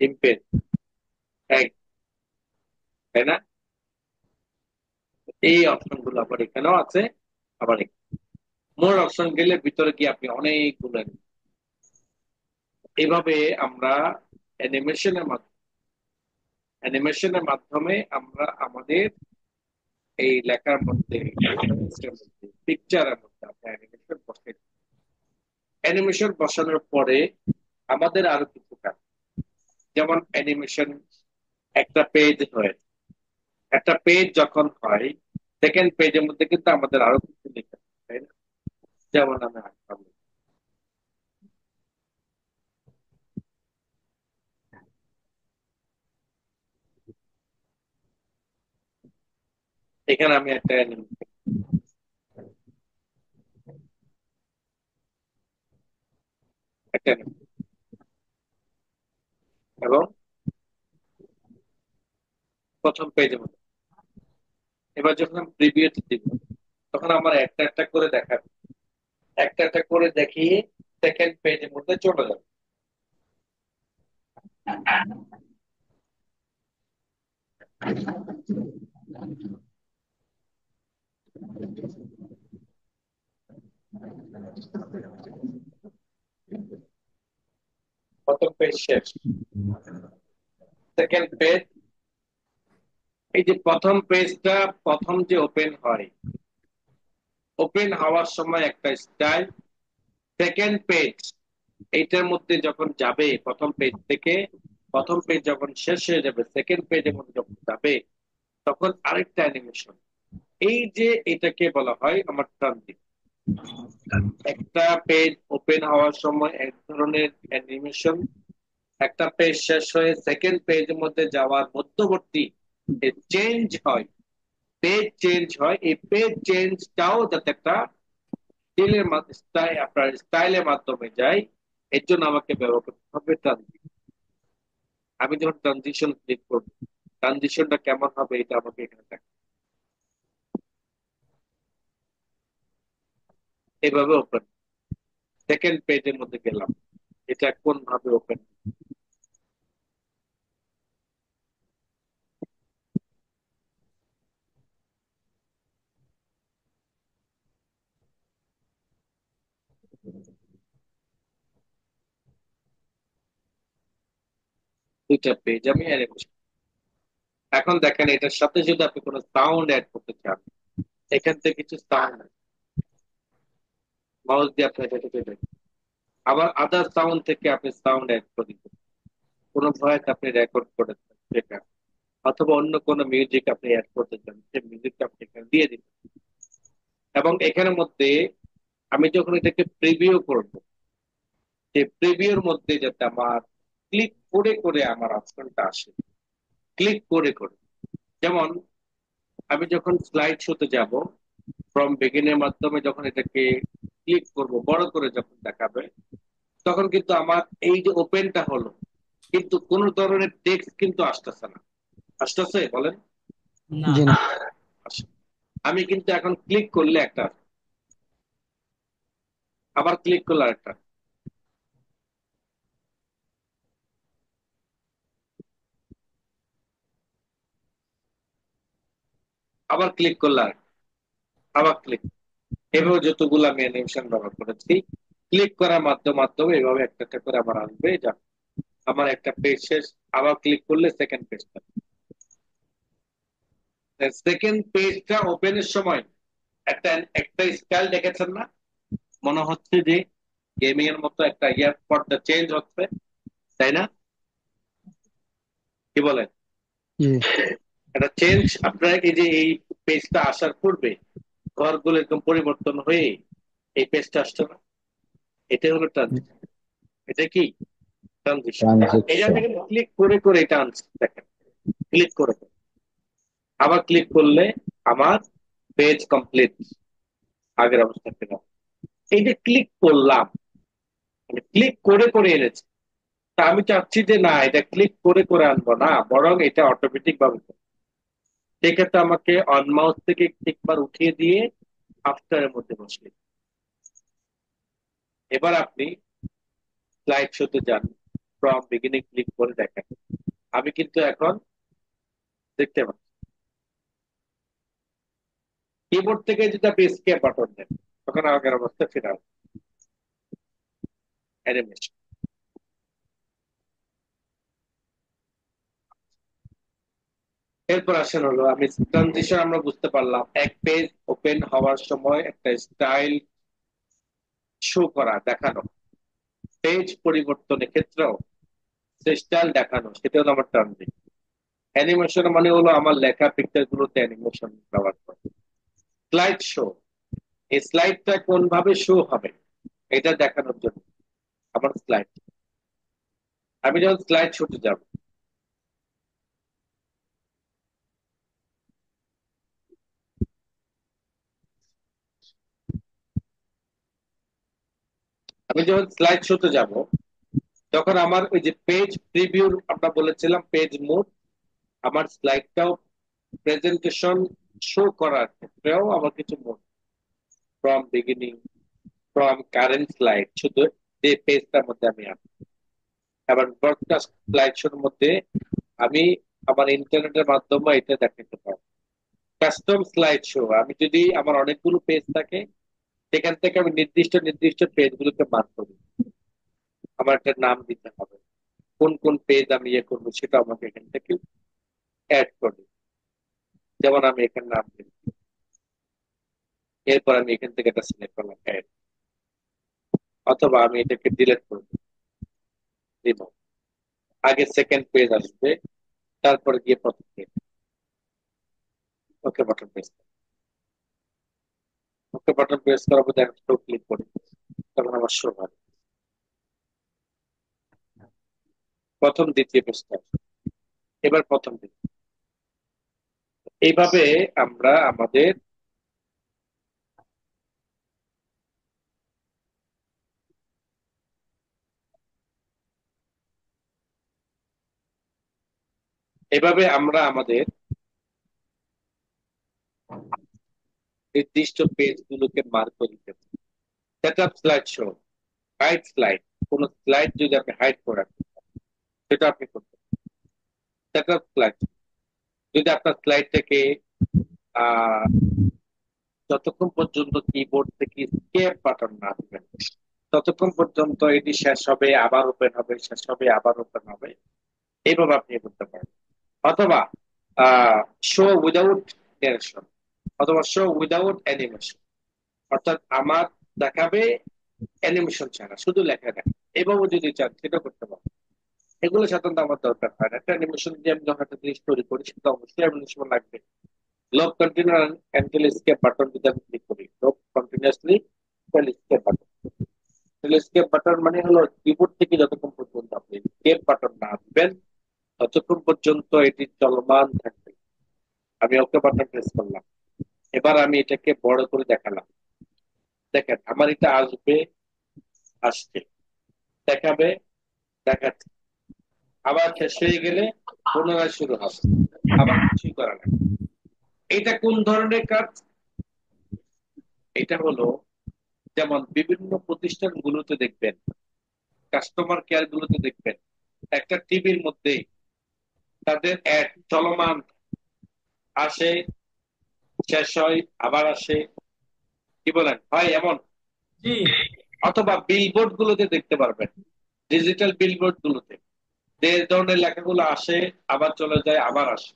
ইমপেজ এক, তাই না? এই অপশন গুলো আবার এখানেও আছে, আবার মোর অপশন গেলে ভিতরে কি আপনি অনেকগুলো এইভাবে আমরা অ্যানিমেশনের মাধ্যমে আমরা আমাদের এই লেখার মধ্যে, পিকচারের মধ্যে আমরা অ্যানিমেশন বসাই। অ্যানিমেশন বসানোর পরে আমাদের আরো কিছু কাজ, যেমন অ্যানিমেশন একটা পেজ হয়, একটা পেজ যখন হয় সেকেন্ড পেজের মধ্যে কিন্তু আমাদের আরো কিছু লেখা থাকে, তাই না? যেমন আমি আঁকলাম। এখানে আমি একটা অ্যানিমেশন, একটা animation এবং প্রথম পেজের মধ্যে, এবার যখন আমি প্রিভিউতে দিব তখন আমার একটা একটা করে দেখাবে, একটা একটা করে দেখিয়ে সেকেন্ড পেজের মধ্যে চলে যাবে। প্রথম পেজ শেষ, সেকেন্ড পেজ। এই যে প্রথম পেজটা প্রথম যে ওপেন হয়, ওপেন হওয়ার সময় একটা স্টাইল, সেকেন্ড পেজ এইটার মধ্যে যখন যাবে, প্রথম পেজ থেকে প্রথম পেজ যখন শেষ হয়ে যাবে সেকেন্ড পেজের মধ্যে যখন যাবে তখন আরেকটা অ্যানিমেশন। এই যে এটাকে বলা হয় আমার ট্রানজিট। একটা পেজ ওপেন হওয়ার সময় এক ধরনের অ্যানিমেশন, একটা পেজ শেষ হয়ে সেকেন্ড পেজের মধ্যে যাওয়ার মধ্যবর্তী চেঞ্জ হয়, পেজ চেঞ্জ হয়। এই পেজ চেঞ্জটাও যাতে একটা আপনার স্টাইলের মাধ্যমে যায়, এর জন্য আমাকে ব্যবহার করতে হবে ট্রানজিশন। আমি যখন ট্রানজিশন ক্লিক করবো, ট্রানজিশনটা কেমন হবে এটা আমাকে এখানে দেখ, এইভাবে ওপেন, সেকেন্ড পেজের মধ্যে গেলাম, এটা কোন ভাবে ওপেন। দুইটা পেজ আমি অ্যানিমেশন। এখন দেখেন এটার সাথে যদি আপনি কোনো সাউন্ড অ্যাড করতে চান, এখান থেকে কিছু সাউন্ড মাউস দিয়ে আপনি এটা কেটে দেবেন। আবার আদার সাউন্ড থেকে আপনি সাউন্ড অ্যাড করে দিবেন, কোনো ভয়েস আপনি রেকর্ড করে দেন সেটা, অথবা অন্য কোনো মিউজিক আপনি অ্যাড করতে চান সেই মিউজিকটা আপনি এখানে দিয়ে দিবেন। এবং এখানের মধ্যে আমি যখন এটাকে প্রিভিউ করব, সেই প্রিভিউর মধ্যে যাতে আমার ক্লিক করে করে আমার অপশনটা আসে, ক্লিক করে করে। যেমন আমি যখন স্লাইড শোতে যাব, ফ্রম বিগিনের মাধ্যমে যখন এটাকে ক্লিক করব, বড় করে যখন দেখাবে তখন কিন্তু আমার এই যে ওপেনটা হলো, কিন্তু কোন ধরনের টেক্সট কিন্তু আসতেছে না। আসতেছে বলেন? না। জি না। আসে। আমি কিন্তু এখন ক্লিক করলে একটা, আবার ক্লিক করলে আরেকটা, আবার ক্লিক করলে আরেকটা, আবার ক্লিক। এভাবে যতগুলো আমি অ্যানিমেশন ব্যবহার করেছি, ক্লিক করার মাধ্যমে এভাবে একটা একটা করে আমার আসবে। যা আমার একটা পেজ শেষ, আবার ক্লিক করলে সেকেন্ড পেজটা, সেকেন্ড পেজটা ওপেনের সময় একটা একটা স্টাইল দেখেছেন না? মনে হচ্ছে যে গেমিং এর মতো একটা ইয়ার পর্দা চেঞ্জ হচ্ছে, তাই না? কি বলেন? জি। একটা চেঞ্জ আপনার এই যে এই পেজটা আসার পূর্বে ঘরগুলো এরকম পরিবর্তন হয়ে এই পেজটা আসতো না? এটা হলো ট্রানজিশন। এটা কি ট্রানজিশন? এটা ট্রানজেকশন। থেকে ক্লিক করে করে এটা আনছে, দেখেন, ক্লিক করে করে। আবার ক্লিক করলে আমার পেজ কমপ্লিট, আগের অবস্থা ফেরা। এই যে ক্লিক করলাম, মানে ক্লিক করে করে এনেছে। তা আমি চাচ্ছি যে না, এটা ক্লিক করে করে আনবো না, বরং এটা অটোমেটিক ভাবে করবো। সেক্ষেত্রে আমাকে অন মাউস থেকে একবার উঠিয়ে দিয়ে আফটারের মধ্যে বসলে, এবার আপনি স্লাইড শোতে যান, ফ্রম বিগিনিং ক্লিক করে দেখেন। আমি কিন্তু এখন দেখতে পাচ্ছি কিবোর্ড থেকে যদি আপনি এসকেপ বাটন দেন, তখন আগের অবস্থা ফিরে আসবে অ্যানিমেশন। এরপর আসেন হলো, আমি ট্রানজিশন আমরা বুঝতে পারলাম, এক পেজ ওপেন হওয়ার সময় একটা স্টাইল শো করা, দেখানো। পেজ পরিবর্তনের ক্ষেত্রেও সেই স্টাইল দেখানো, সেটা হলো আমার ট্রানজিশন। অ্যানিমেশন মানে হলো আমার লেখা পিকচার গুলোতে অ্যানিমেশন ব্যবহার করে। স্লাইড শো, এই স্লাইডটা কোন ভাবে শো হবে এটা দেখানোর জন্য আমার স্লাইড। আমি যখন স্লাইড শোতে যাব, আমি যখন স্লাইড শোতে যাব, তখন আমার ওই যে পেজ প্রিভিউ আমরা বলেছিলাম, পেজ মোড, আমার স্লাইডটাও প্রেজেন্টেশন শো করার ক্ষেত্রেও আমার কিছু mode, from beginning, from current slide, শুধু যে পেজটার মধ্যে আমি আছি। আবার ব্রডকাস্ট স্লাইড শোর মধ্যে আমি আমার ইন্টারনেটের মাধ্যমে এটা দেখাতে পারবো। কাস্টম স্লাইড শো, আমি যদি আমার অনেকগুলো পেজ থাকে, সেখান থেকে আমি নির্দিষ্ট নির্দিষ্ট পেজগুলোকে মার্ক করি, আমার একটা নাম দিতে হবে, কোন কোন পেজ আমি ইয়ে করবো সেটা আমাকে এখান থেকে অ্যাড করি। যেমন আমি এখানে নাম দিই, এরপর আমি এখান থেকে এটা সিলেক্ট করলাম অ্যাড, অথবা আমি এটাকে ডিলিট করবো, দিব। আগে সেকেন্ড পেজ আসবে, তারপরে গিয়ে প্রথম page. Okay button press, okay button press করার পর দেখো শো ক্লিক করি, তখন আমার শো হবে প্রথম দ্বিতীয় পেজটা। এবার প্রথম পেজ। এইভাবে আমরা আমাদের এভাবে আমরা আমাদের নির্দিষ্ট পেজ গুলোকে মার্ক করে দিতে পারি। Set up slide show, hide slide, কোন স্লাইড যদি আপনি হাইড করে রাখেন, সেটা আপনি করতে পারেন। সেট আপ স্লাইড, যদি আপনার স্লাইডটাকে আহ যতক্ষণ পর্যন্ত কিবোর্ড থেকে স্কেপ বাটন না দিবেন, ততক্ষণ পর্যন্ত এটি শেষ হবে, আবার ওপেন হবে, শেষ হবে, আবার ওপেন হবে। এইভাবে আপনি করতে পারেন। অথবা শো উইদাউট ন্যারেশন, অথবা শো উইদাউট অ্যানিমেশন, অর্থাৎ আমার দেখাবে অ্যানিমেশন ছাড়া, শুধু লেখা দেখা। এইভাবে যদি চান সেটা করতে পারেন। এগুলো সাধারণত আমার দরকার হয় না। একটা অ্যানিমেশন দিয়ে আমি যখন একটা জিনিস তৈরি করি, সেটা অবশ্যই অ্যানিমেশন লাগবে। Lock continue until escape button যদি আমি ক্লিক করি, লক কন্টিনিউয়াসলি স্কেপ বাটন। তাহলে স্কেপ বাটন মানে হলো কিবোর্ড থেকে যতক্ষণ পর্যন্ত আপনি স্কেপ বাটন না দিবেন, ততক্ষণ পর্যন্ত এটি চলমান থাকবে। আমি ওকে বাটন প্রেস করলাম, এবার আমি এটাকে বড় করে দেখালাম, দেখেন আমার এটা আসবে, আসছে, দেখাবে, দেখাচ্ছে। আবার শেষ হয়ে গেলে পুনরায় শুরু হবে, আবার কিছুই করা নাই। এটা কোন ধরনের কাজ? এটা হলো, যেমন বিভিন্ন প্রতিষ্ঠানগুলোতে দেখবেন, কাস্টমার কেয়ার গুলোতে দেখবেন, একটা টিভির মধ্যে তাদের অ্যাড চলমান, আসে, শেষ হয়, আবার আসে। কি বলেন হয় এমন? জি, অথবা বিলবোর্ড গুলোতে দেখতে পারবেন, ডিজিটাল বিলবোর্ড গুলোতে যে ধরনের লেখাগুলো আসে, আবার চলে যায়, আবার আসে।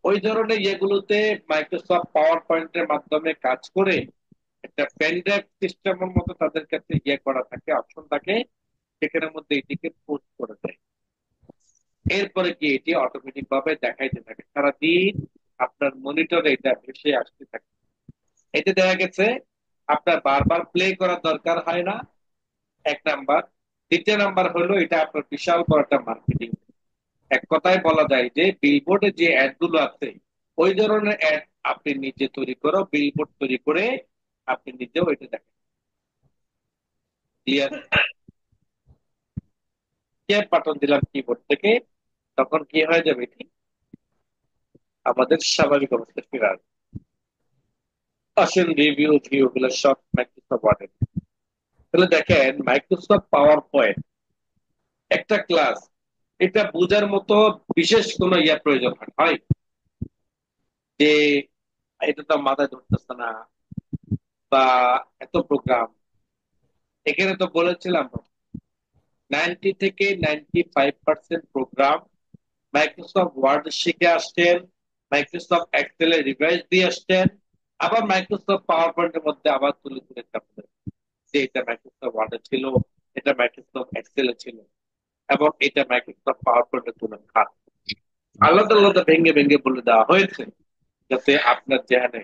ওই ধরনের ইয়েগুলোতে মাইক্রোসফট পাওয়ার পয়েন্টের মাধ্যমে কাজ করে একটা পেন ড্রাইভ সিস্টেমের মতো তাদের কাছে ইয়ে করা থাকে, অপশন থাকে, সেখানের মধ্যে এটিকে পোস্ট করে দেয়। এরপরে কি এটি অটোমেটিক ভাবে দেখাইতে থাকে সারাদিন। আপনার মনিটরে এটা ভেসে আসতে থাকে। এতে দেখা গেছে আপনার বারবার প্লে করার দরকার হয় না, এক নাম্বার। দ্বিতীয় নাম্বার হলো এটা আপনার বিশাল বড় একটা মার্কেটিং। এক কথায় বলা যায় যে বিলবোর্ডে যে অ্যাড গুলো আছে ওই ধরনের অ্যাড আপনি নিজে তৈরি করো, বিলবোর্ড তৈরি করে আপনি নিজেও এটা দেখেন। ক্লিয়ার? ক্যাপ বাটন দিলাম কিবোর্ড থেকে, তখন কি হয়ে যাবে, ঠিক আমাদের স্বাভাবিক অবস্থায় ফিরে আসবে। আসেন রিভিউ ভিউ গুলো সব মাইক্রোসফট ওয়ার্ডে। তাহলে দেখেন মাইক্রোসফট পাওয়ার পয়েন্ট একটা ক্লাস, এটা বোঝার মতো বিশেষ কোনো প্রয়োজন হয় যে এটা তো মাথায় ধরতেছে না, বা এত প্রোগ্রাম। এখানে তো বলেছিলাম 90 থেকে 95% প্রোগ্রাম মাইক্রোসফট ওয়ার্ড শিখে আসছেন, মাইক্রোসফট এক্সেল এ রিভাইজ দিয়ে আসছেন, আবার মাইক্রোসফট পাওয়ার পয়েন্টের মধ্যে আবার তুলে তুলে চাপতেন যে এটা মাইক্রোসফট ওয়ার্ডে ছিল, এটা মাইক্রোসফট এক্সেল এ ছিল, এবং এটা মাইক্রোসফট পাওয়ার পয়েন্টে তুলে খান। আলাদা আলাদা ভেঙে ভেঙে বলে দেওয়া হয়েছে যাতে আপনার জেহানে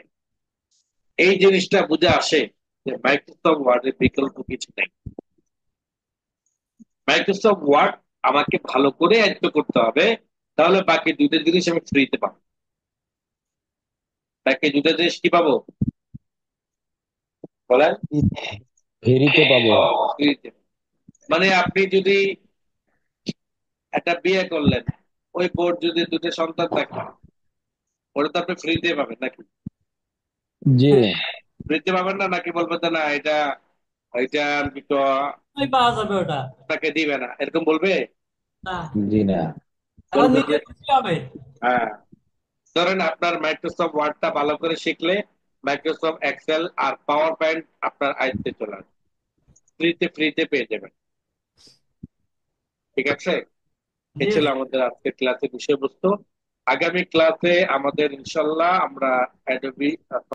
এই জিনিসটা বুঝে আসে যে মাইক্রোসফট ওয়ার্ডের বিকল্প কিছু নেই। মাইক্রোসফট ওয়ার্ড আমাকে ভালো করে আয়ত্ত করতে হবে, তাহলে বাকি দুইটা জিনিস আমি ফ্রিতে পাবো। বাকি দুইটা জিনিস কি পাবো বলেন? ফেরিতে পাবো। ফ্রিতে। মানে আপনি যদি একটা বিয়ে করলেন, ওই বোর্ড যদি দুটো সন্তান থাকে, ওটা তো আপনি ফ্রিতে পাবেন নাকি? জি। ফ্রিতে পাবেন না, নাকি বলবেন যে না এটা এটা তো ওই পাওয়া যাবে ওটা। আপনাকে দিবে না, এরকম বলবে? না, জি না। এখন বলবে নিজে যে খুশি হবে। হ্যাঁ। ধরেন আপনার মাইক্রোসফট ওয়ার্ডটা ভালো করে শিখলে মাইক্রোসফট এক্সেল আর পাওয়ার পয়েন্ট আপনার আয়ত্তে চলে আসবে, ফ্রিতে ফ্রিতে পেয়ে যাবেন। ঠিক আছে? এই জি ছিল আমাদের আজকের ক্লাসের বিষয়বস্তু। আগামী ক্লাসে আমাদের ইনশাল্লাহ আমরা অ্যাডোবি